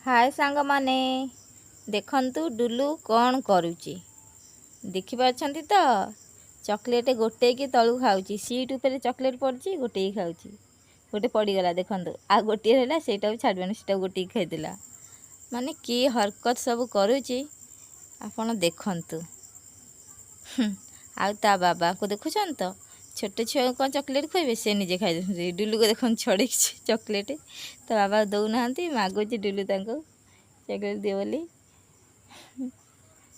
हाय सांग माने देखंतु डुलू कौन करुची देखिपारछंती तो चॉकलेट गोटे की तलू खाऊची सीट ऊपर चॉकलेट पड़ची गोटे ही खाऊची गोटे पड़गला देखंतु आ गोटे रहा सेटा छाड़बनी सेटा गोटे खाईदेला माने कि हरकत सब करुची आपण देखंतु। आ ता बाबा को देखुछन तो छोटे छुआ कौन चॉकलेट खुएबे से निजे खाई डुलू को देखन छड़े चॉकलेट तो बाबा दौना मागुची डुलू तांको चॉकलेट दिए बोली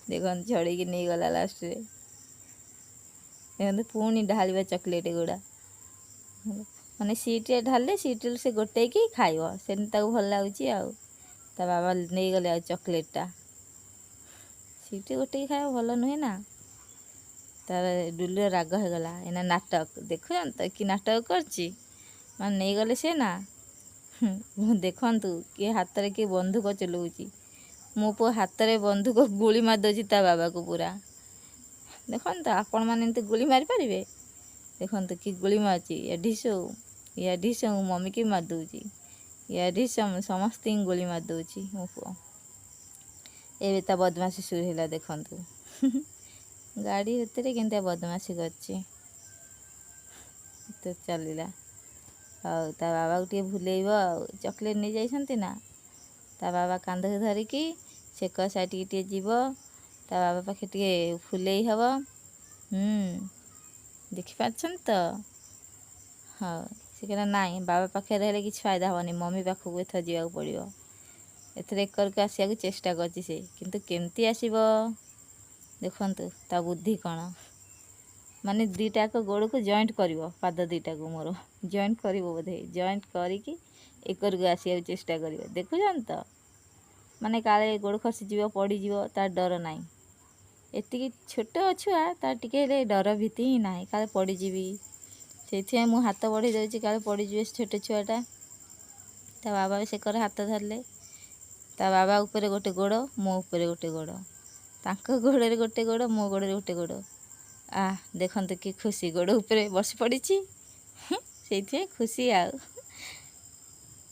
देखन छड़े की नहीं गला लास्ट रे देखते पुणी ढाल चॉकलेट गुड़ा माने सीटे ढाले सीट से गोटे की खाइब से भल लगुच ता बाबा नहीं गले चॉकलेटा सीट गोटे की खाइब भल नुहे ना तार डुलर राग हो गला एना नाटक देखुन तो कि नाटक करची मान नहीं गले से ना देखंतु कि हाथ रे कि बंदूक चलाऊँगी मो पु हाथ रे बंदूक गुली मारदे ता बाबा को पूरा देखंतु आपण मैंने एमती गुली मारी पारे देखंतु कि गुली मार्ची या ढिसौ मम्मी की मारदे या ढिसम समस्त गुली मारदे मो पु ए बदमाशी शुरू है देखंतु गाड़ी भितर के बदमाशी कर चलला ଆଉ ତା ବାବାକୁ ଟିକେ ଭୁଲେଇବ ଆଉ ଚକଲେଟ୍ ନେଇ ଯାଇଛନ୍ତି ନା ତା ବାବା କାନ୍ଧକୁ ଧରିକି ସେକ ସାଇଟିକି ଟିକେ ଯିବ ତା ବାବା ପାଖେ ଟିକେ ଫୁଲେଇ ହେବ ଦେଖିପାରୁଛନ୍ତି ତ ହଉ ସେ କହିଲା ନାଇଁ ବାବା ପାଖରେ ରହିଲେ କିଛି ଫାଇଦା ହେବନି ମମି ପାଖକୁ ଏଥର ଯିବାକୁ ପଡ଼ିବ ଏଥର ଏକରକୁ ଆସିବାକୁ ଚେଷ୍ଟା କରିଛି ସେ କିନ୍ତୁ କେମିତି ଆସିବ ଦେଖନ୍ତୁ ତା ବୁଦ୍ଧି କ'ଣ माने दीटा गोड़ को जॉइंट करिवो पाद दीटा को मोर जॉइंट करिवो बोधे जॉइंट करिकी एकर को आसिया चेष्टा करिवो देखुछन तो माने काले गोड़ खसी जीव पड़ी जीव तार डर नाई एतिकी छोट छुआ तार टिके डर भीति ही ना काले पड़ी जीवी से मु हाथ बढ़ी दउची काले पड़ी जीवे छोटे छुआटा ता बाबा भी सेकर हाथ धरले ता बाबा ऊपर गोटे गोड़ मो ऊपर गोटे गोड़ तांको गोड़े गोटे गोड़ मो गोड़े गोटे गोड़ आ देखंतु कि खुशी गोड़ ऊपर बस पड़ी से खुशी आ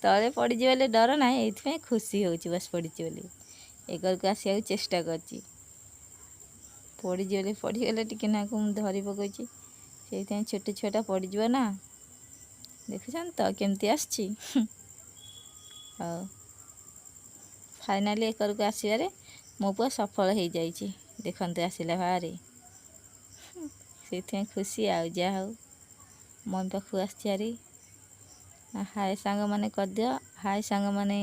तले पड़ी बोले डर ना ये खुशी हो बस पड़ी बोली एगर को आसिया चेष्टा कर पड़ी बोले पड़गले टिके ना को धरी पकई से छोटे छुआटा पड़ज ना देखुन तो केमती आसी फाइनाली एकर को आसबारे मो पुआ सफल हो जाइए देखते आसला बाहर से खुशी आ जा हो मम्मी पाखु आसरी हाय सांग माने कर दियो हाय सांग माने।